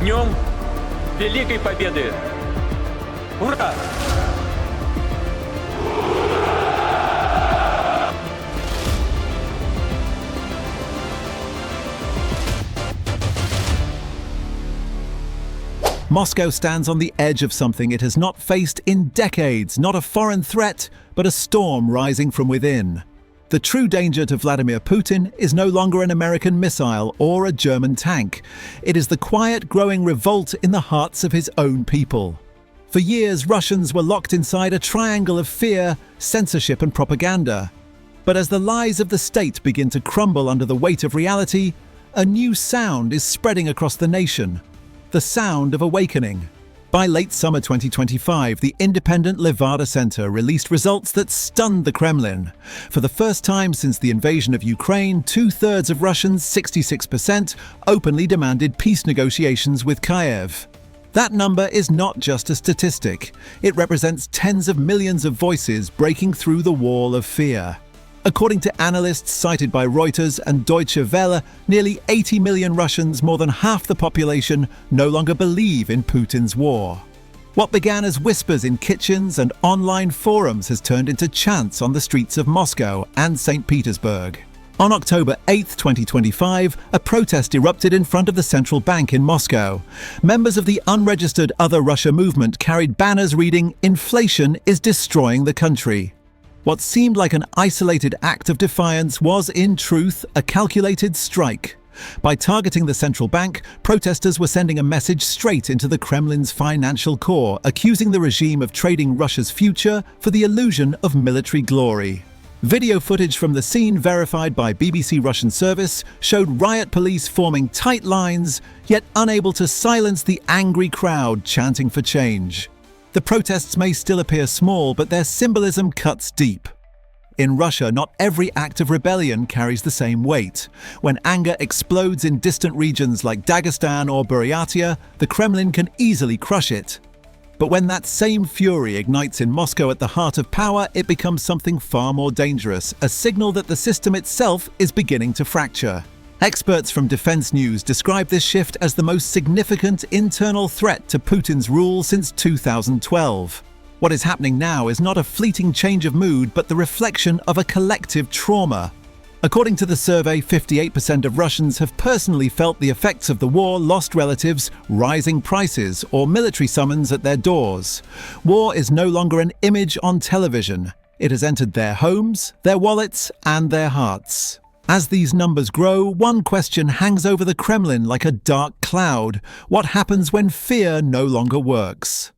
Днем Великой Победы! Ура! Moscow stands on the edge of something it has not faced in decades, not a foreign threat, but a storm rising from within. The true danger to Vladimir Putin is no longer an American missile or a German tank. It is the quiet, growing revolt in the hearts of his own people. For years, Russians were locked inside a triangle of fear, censorship and propaganda. But as the lies of the state begin to crumble under the weight of reality, a new sound is spreading across the nation. The sound of awakening. By late summer 2025, the independent Levada Center released results that stunned the Kremlin. For the first time since the invasion of Ukraine, 2/3 of Russians, 66%, openly demanded peace negotiations with Kiev. That number is not just a statistic. It represents tens of millions of voices breaking through the wall of fear. According to analysts cited by Reuters and Deutsche Welle, nearly 80 million Russians, more than half the population, no longer believe in Putin's war. What began as whispers in kitchens and online forums has turned into chants on the streets of Moscow and St. Petersburg. On October 8, 2025, a protest erupted in front of the central bank in Moscow. Members of the unregistered Other Russia movement carried banners reading, "Inflation is destroying the country." What seemed like an isolated act of defiance was, in truth, a calculated strike. By targeting the central bank, protesters were sending a message straight into the Kremlin's financial core, accusing the regime of trading Russia's future for the illusion of military glory. Video footage from the scene, verified by BBC Russian service, showed riot police forming tight lines, yet unable to silence the angry crowd chanting for change. The protests may still appear small, but their symbolism cuts deep. In Russia, not every act of rebellion carries the same weight. When anger explodes in distant regions like Dagestan or Buryatia, the Kremlin can easily crush it. But when that same fury ignites in Moscow at the heart of power, it becomes something far more dangerous, a signal that the system itself is beginning to fracture. Experts from Defense News describe this shift as the most significant internal threat to Putin's rule since 2012. What is happening now is not a fleeting change of mood, but the reflection of a collective trauma. According to the survey, 58% of Russians have personally felt the effects of the war, lost relatives, rising prices, or military summons at their doors. War is no longer an image on television. It has entered their homes, their wallets, and their hearts. As these numbers grow, one question hangs over the Kremlin like a dark cloud. What happens when fear no longer works?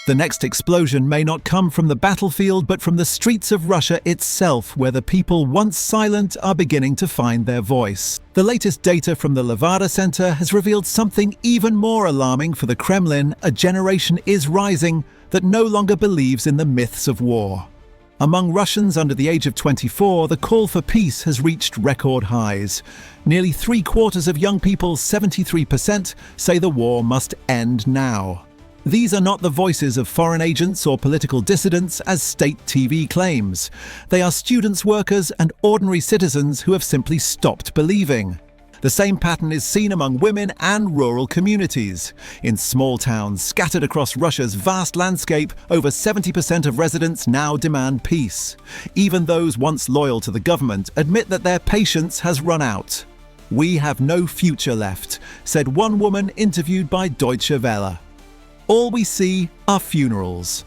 The next explosion may not come from the battlefield, but from the streets of Russia itself, where the people once silent are beginning to find their voice. The latest data from the Levada Center has revealed something even more alarming for the Kremlin. A generation is rising that no longer believes in the myths of war. Among Russians under the age of 24, the call for peace has reached record highs. Nearly 3/4 of young people, 73%, say the war must end now. These are not the voices of foreign agents or political dissidents, as state TV claims. They are students, workers, and ordinary citizens who have simply stopped believing. The same pattern is seen among women and rural communities. In small towns scattered across Russia's vast landscape, over 70% of residents now demand peace. Even those once loyal to the government admit that their patience has run out. "We have no future left," said one woman interviewed by Deutsche Welle. "All we see are funerals."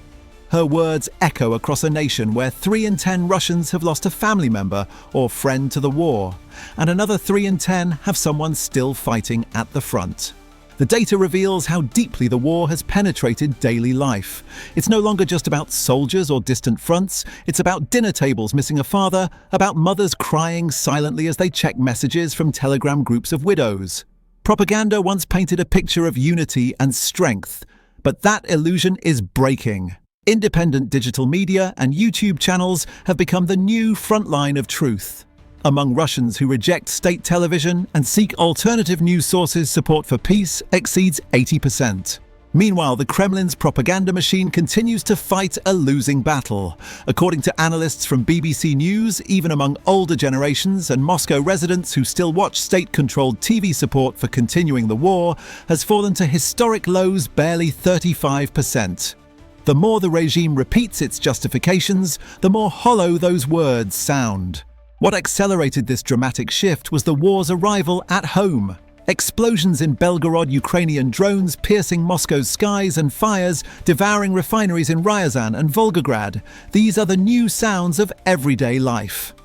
Her words echo across a nation where 3 in 10 Russians have lost a family member or friend to the war, and another 3 in 10 have someone still fighting at the front. The data reveals how deeply the war has penetrated daily life. It's no longer just about soldiers or distant fronts, it's about dinner tables missing a father, about mothers crying silently as they check messages from Telegram groups of widows. Propaganda once painted a picture of unity and strength, but that illusion is breaking. Independent digital media and YouTube channels have become the new front line of truth. Among Russians who reject state television and seek alternative news sources, support for peace exceeds 80%. Meanwhile, the Kremlin's propaganda machine continues to fight a losing battle. According to analysts from BBC News, even among older generations and Moscow residents who still watch state-controlled TV, support for continuing the war has fallen to historic lows, barely 35%. The more the regime repeats its justifications, the more hollow those words sound. What accelerated this dramatic shift was the war's arrival at home. Explosions in Belgorod, Ukrainian drones piercing Moscow's skies, and fires devouring refineries in Ryazan and Volgograd. These are the new sounds of everyday life.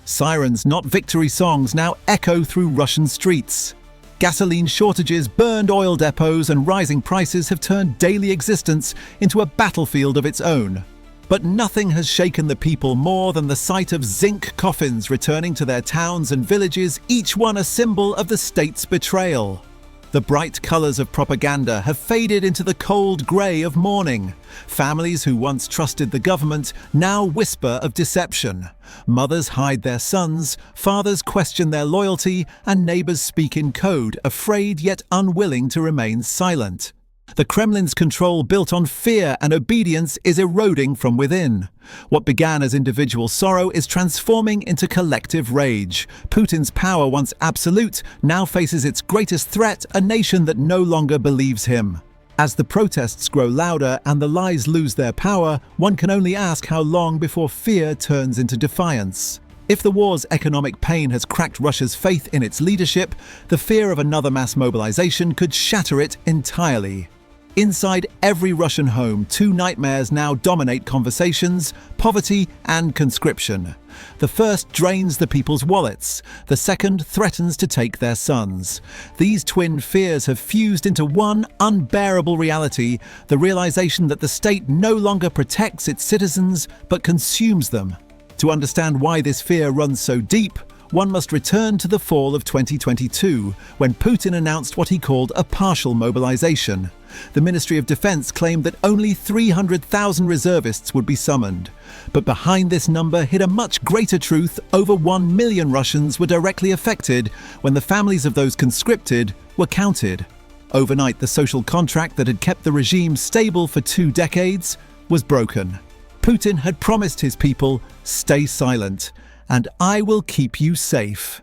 Sirens, not victory songs, now echo through Russian streets. Gasoline shortages, burned oil depots, and rising prices have turned daily existence into a battlefield of its own. But nothing has shaken the people more than the sight of zinc coffins returning to their towns and villages, each one a symbol of the state's betrayal. The bright colours of propaganda have faded into the cold grey of mourning. Families who once trusted the government now whisper of deception. Mothers hide their sons, fathers question their loyalty, and neighbours speak in code, afraid yet unwilling to remain silent. The Kremlin's control built on fear and obedience is eroding from within. What began as individual sorrow is transforming into collective rage. Putin's power, once absolute, now faces its greatest threat, a nation that no longer believes him. As the protests grow louder and the lies lose their power, one can only ask how long before fear turns into defiance. If the war's economic pain has cracked Russia's faith in its leadership, the fear of another mass mobilization could shatter it entirely. Inside every Russian home, two nightmares now dominate conversations: poverty and conscription. The first drains the people's wallets. The second threatens to take their sons. These twin fears have fused into one unbearable reality: the realization that the state no longer protects its citizens, but consumes them. To understand why this fear runs so deep, one must return to the fall of 2022, when Putin announced what he called a partial mobilization. The Ministry of Defense claimed that only 300,000 reservists would be summoned. But behind this number hid a much greater truth: over 1 million Russians were directly affected when the families of those conscripted were counted. Overnight, the social contract that had kept the regime stable for 2 decades was broken. Putin had promised his people, "Stay silent, and I will keep you safe."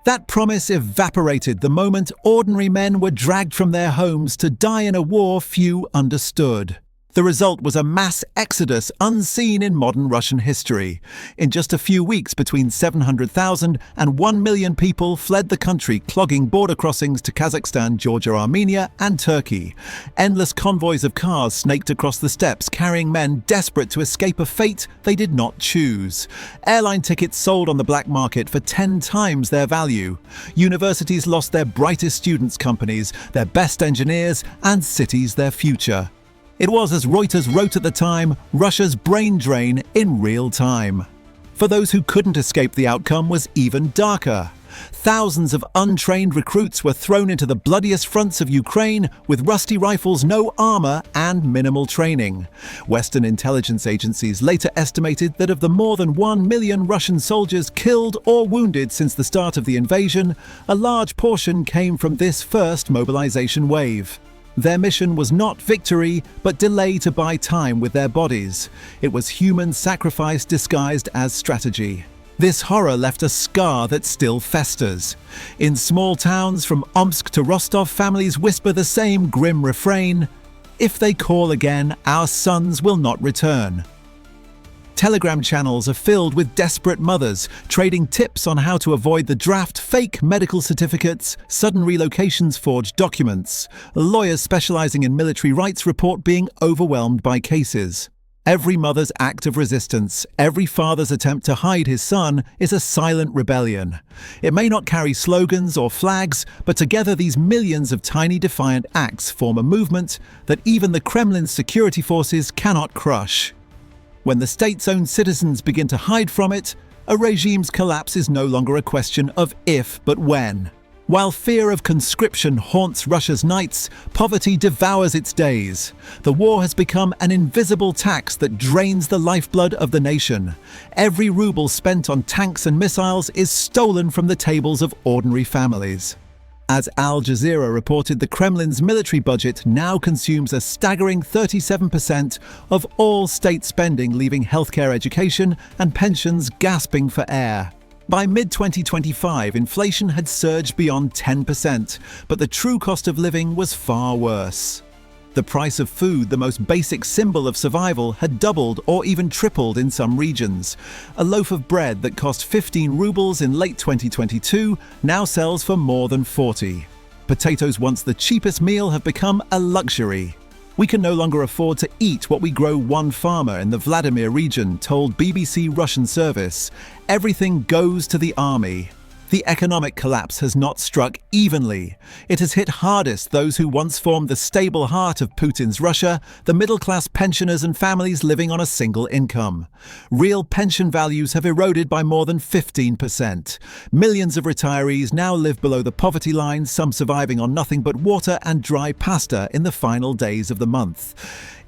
That promise evaporated the moment ordinary men were dragged from their homes to die in a war few understood. The result was a mass exodus unseen in modern Russian history. In just a few weeks, between 700,000 and 1 million people fled the country, clogging border crossings to Kazakhstan, Georgia, Armenia, and Turkey. Endless convoys of cars snaked across the steppes, carrying men desperate to escape a fate they did not choose. Airline tickets sold on the black market for 10 times their value. Universities lost their brightest students' companies, their best engineers, and cities their future. It was, as Reuters wrote at the time, Russia's brain drain in real time. For those who couldn't escape, the outcome was even darker. Thousands of untrained recruits were thrown into the bloodiest fronts of Ukraine with rusty rifles, no armor, and minimal training. Western intelligence agencies later estimated that of the more than 1 million Russian soldiers killed or wounded since the start of the invasion, a large portion came from this first mobilization wave. Their mission was not victory, but delay to buy time with their bodies. It was human sacrifice disguised as strategy. This horror left a scar that still festers. In small towns from Omsk to Rostov, families whisper the same grim refrain: "If they call again, our sons will not return." Telegram channels are filled with desperate mothers, trading tips on how to avoid the draft, fake medical certificates, sudden relocations, forged documents. Lawyers specializing in military rights report being overwhelmed by cases. Every mother's act of resistance, every father's attempt to hide his son, is a silent rebellion. It may not carry slogans or flags, but together these millions of tiny defiant acts form a movement that even the Kremlin's security forces cannot crush. When the state's own citizens begin to hide from it, a regime's collapse is no longer a question of if, but when. While fear of conscription haunts Russia's nights, poverty devours its days. The war has become an invisible tax that drains the lifeblood of the nation. Every ruble spent on tanks and missiles is stolen from the tables of ordinary families. As Al Jazeera reported, the Kremlin's military budget now consumes a staggering 37% of all state spending, leaving healthcare, education, and pensions gasping for air. By mid-2025, inflation had surged beyond 10%, but the true cost of living was far worse. The price of food, the most basic symbol of survival, had doubled or even tripled in some regions. A loaf of bread that cost 15 rubles in late 2022 now sells for more than 40. Potatoes, once the cheapest meal, have become a luxury. We can no longer afford to eat what we grow, one farmer in the Vladimir region told BBC Russian service. Everything goes to the army. The economic collapse has not struck evenly. It has hit hardest those who once formed the stable heart of Putin's Russia, the middle-class pensioners and families living on a single income. Real pension values have eroded by more than 15%. Millions of retirees now live below the poverty line, some surviving on nothing but water and dry pasta in the final days of the month.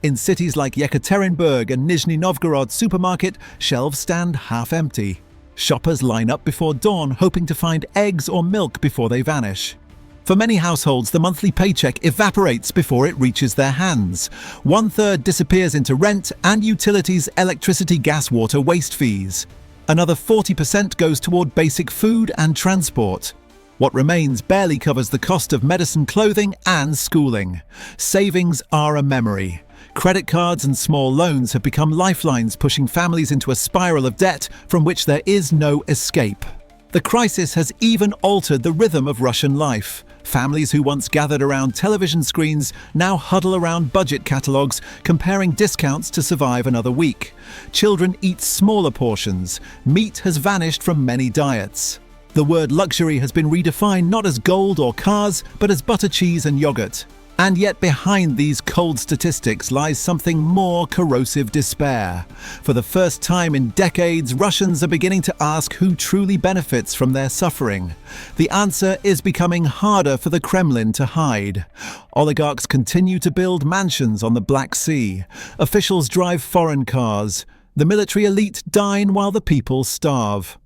In cities like Yekaterinburg and Nizhny Novgorod supermarket, shelves stand half empty. Shoppers line up before dawn, hoping to find eggs or milk before they vanish. For many households, the monthly paycheck evaporates before it reaches their hands. 1/3 disappears into rent and utilities, electricity, gas, water, waste fees. Another 40% goes toward basic food and transport. What remains barely covers the cost of medicine, clothing, and schooling. Savings are a memory. Credit cards and small loans have become lifelines, pushing families into a spiral of debt from which there is no escape. The crisis has even altered the rhythm of Russian life. Families who once gathered around television screens now huddle around budget catalogues, comparing discounts to survive another week. Children eat smaller portions. Meat has vanished from many diets. The word luxury has been redefined not as gold or cars, but as butter, cheese, and yogurt. And yet behind these cold statistics lies something more: corrosive despair. For the first time in decades, Russians are beginning to ask who truly benefits from their suffering. The answer is becoming harder for the Kremlin to hide. Oligarchs continue to build mansions on the Black Sea. Officials drive foreign cars. The military elite dine while the people starve.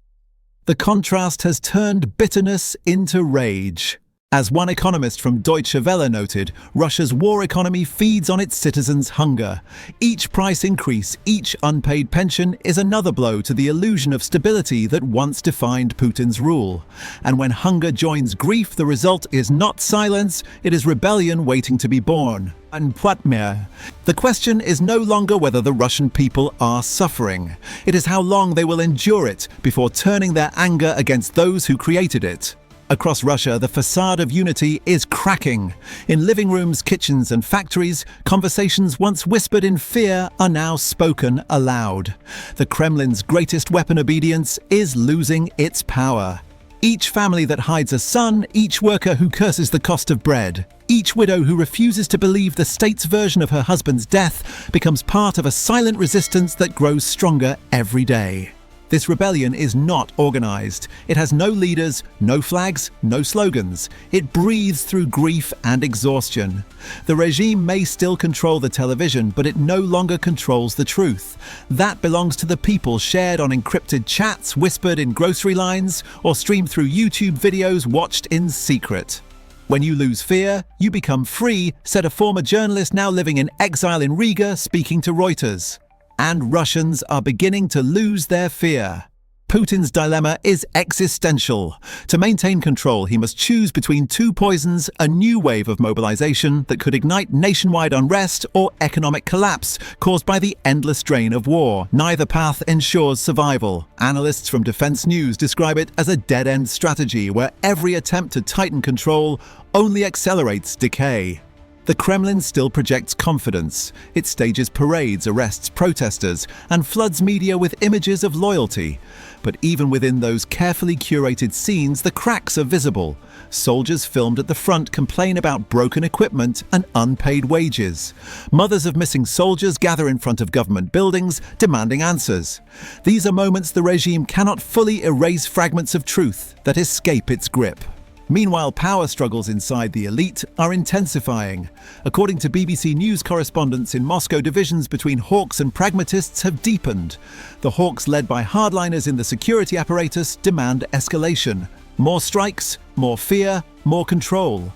The contrast has turned bitterness into rage. As one economist from Deutsche Welle noted, Russia's war economy feeds on its citizens' hunger. Each price increase, each unpaid pension is another blow to the illusion of stability that once defined Putin's rule. And when hunger joins grief, the result is not silence, it is rebellion waiting to be born. The question is no longer whether the Russian people are suffering. It is how long they will endure it before turning their anger against those who created it. Across Russia, the facade of unity is cracking. In living rooms, kitchens, and factories, conversations once whispered in fear are now spoken aloud. The Kremlin's greatest weapon, obedience, is losing its power. Each family that hides a son, each worker who curses the cost of bread, each widow who refuses to believe the state's version of her husband's death becomes part of a silent resistance that grows stronger every day. This rebellion is not organized. It has no leaders, no flags, no slogans. It breathes through grief and exhaustion. The regime may still control the television, but it no longer controls the truth. That belongs to the people, shared on encrypted chats, whispered in grocery lines, or streamed through YouTube videos watched in secret. When you lose fear, you become free, said a former journalist now living in exile in Riga, speaking to Reuters. And Russians are beginning to lose their fear. Putin's dilemma is existential. To maintain control, he must choose between two poisons: a new wave of mobilization that could ignite nationwide unrest, or economic collapse caused by the endless drain of war. Neither path ensures survival. Analysts from Defense News describe it as a dead-end strategy where every attempt to tighten control only accelerates decay. The Kremlin still projects confidence. It stages parades, arrests protesters, and floods media with images of loyalty. But even within those carefully curated scenes, the cracks are visible. Soldiers filmed at the front complain about broken equipment and unpaid wages. Mothers of missing soldiers gather in front of government buildings, demanding answers. These are moments the regime cannot fully erase, fragments of truth that escape its grip. Meanwhile, power struggles inside the elite are intensifying. According to BBC News correspondents in Moscow, divisions between hawks and pragmatists have deepened. The hawks, led by hardliners in the security apparatus, demand escalation. More strikes, more fear, more control.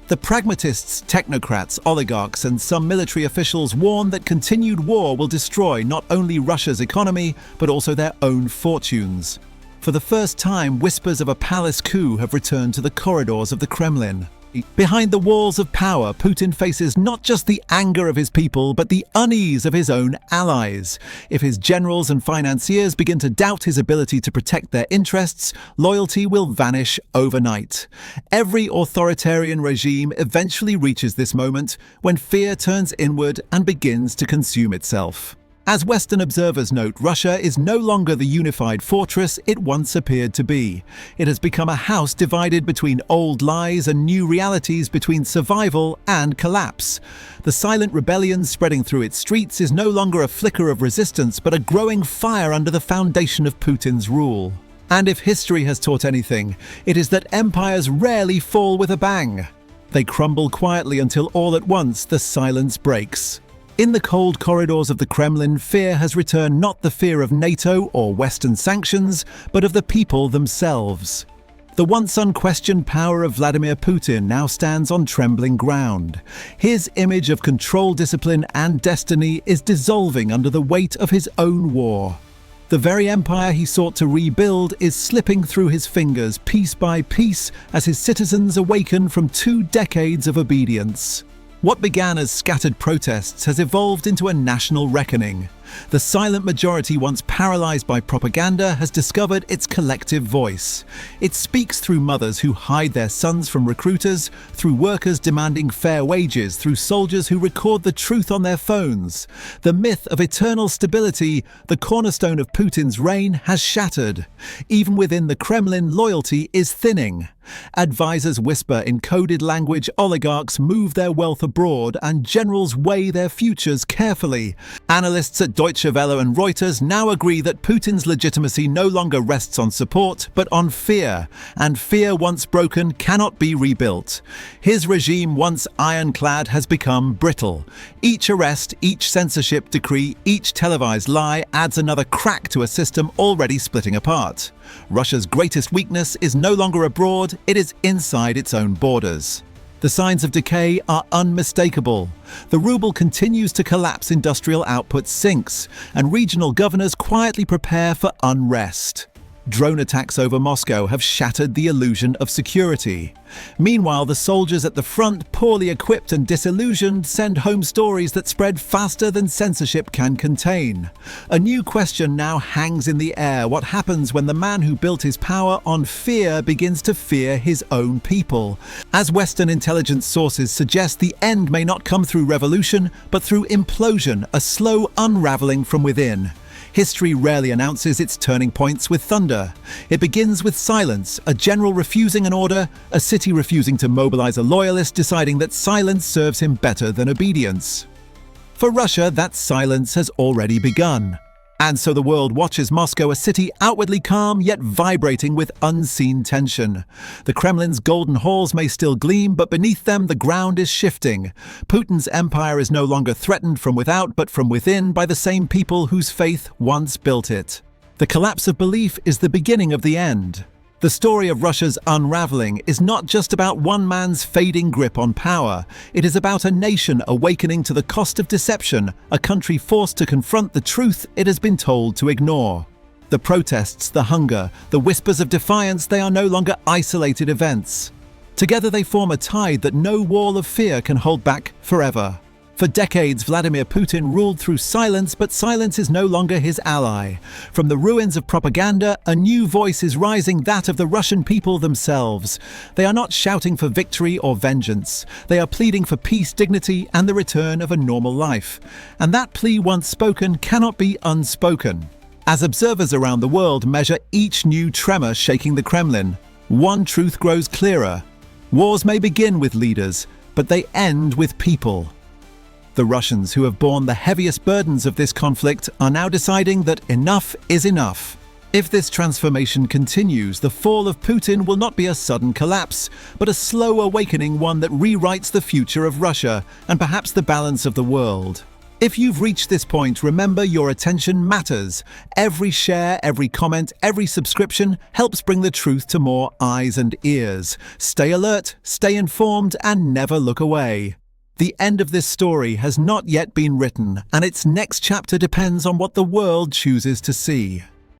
The pragmatists, technocrats, oligarchs, and some military officials warn that continued war will destroy not only Russia's economy, but also their own fortunes. For the first time, whispers of a palace coup have returned to the corridors of the Kremlin. Behind the walls of power, Putin faces not just the anger of his people, but the unease of his own allies. If his generals and financiers begin to doubt his ability to protect their interests, loyalty will vanish overnight. Every authoritarian regime eventually reaches this moment when fear turns inward and begins to consume itself. As Western observers note, Russia is no longer the unified fortress it once appeared to be. It has become a house divided between old lies and new realities, between survival and collapse. The silent rebellion spreading through its streets is no longer a flicker of resistance, but a growing fire under the foundation of Putin's rule. And if history has taught anything, it is that empires rarely fall with a bang. They crumble quietly until all at once the silence breaks. In the cold corridors of the Kremlin, fear has returned, not the fear of NATO or Western sanctions, but of the people themselves. The once unquestioned power of Vladimir Putin now stands on trembling ground. His image of control, discipline, and destiny is dissolving under the weight of his own war. The very empire he sought to rebuild is slipping through his fingers piece by piece as his citizens awaken from 2 decades of obedience. What began as scattered protests has evolved into a national reckoning. The silent majority, once paralyzed by propaganda, has discovered its collective voice. It speaks through mothers who hide their sons from recruiters, through workers demanding fair wages, through soldiers who record the truth on their phones. The myth of eternal stability, the cornerstone of Putin's reign, has shattered. Even within the Kremlin, loyalty is thinning. Advisors whisper in coded language, oligarchs move their wealth abroad, and generals weigh their futures carefully. Analysts at Deutsche Welle and Reuters now agree that Putin's legitimacy no longer rests on support, but on fear, and fear once broken cannot be rebuilt. His regime, once ironclad, has become brittle. Each arrest, each censorship decree, each televised lie adds another crack to a system already splitting apart. Russia's greatest weakness is no longer abroad, it is inside its own borders. The signs of decay are unmistakable. The ruble continues to collapse, industrial output sinks, and regional governors quietly prepare for unrest. Drone attacks over Moscow have shattered the illusion of security. Meanwhile, the soldiers at the front, poorly equipped and disillusioned, send home stories that spread faster than censorship can contain. A new question now hangs in the air. What happens when the man who built his power on fear begins to fear his own people? As Western intelligence sources suggest, the end may not come through revolution, but through implosion, a slow unraveling from within. History rarely announces its turning points with thunder. It begins with silence, a general refusing an order, a city refusing to mobilize a loyalist, deciding that silence serves him better than obedience. For Russia, that silence has already begun. And so the world watches Moscow, a city outwardly calm yet vibrating with unseen tension. The Kremlin's golden halls may still gleam, but beneath them the ground is shifting. Putin's empire is no longer threatened from without, but from within by the same people whose faith once built it. The collapse of belief is the beginning of the end. The story of Russia's unraveling is not just about one man's fading grip on power. It is about a nation awakening to the cost of deception, a country forced to confront the truth it has been told to ignore. The protests, the hunger, the whispers of defiance, they are no longer isolated events. Together they form a tide that no wall of fear can hold back forever. For decades, Vladimir Putin ruled through silence, but silence is no longer his ally. From the ruins of propaganda, a new voice is rising, that of the Russian people themselves. They are not shouting for victory or vengeance. They are pleading for peace, dignity, and the return of a normal life. And that plea, once spoken, cannot be unspoken. As observers around the world measure each new tremor shaking the Kremlin, one truth grows clearer. Wars may begin with leaders, but they end with people. The Russians, who have borne the heaviest burdens of this conflict, are now deciding that enough is enough. If this transformation continues, the fall of Putin will not be a sudden collapse, but a slow awakening, one that rewrites the future of Russia and perhaps the balance of the world. If you've reached this point, remember your attention matters. Every share, every comment, every subscription helps bring the truth to more eyes and ears. Stay alert, stay informed, and never look away. The end of this story has not yet been written, and its next chapter depends on what the world chooses to see.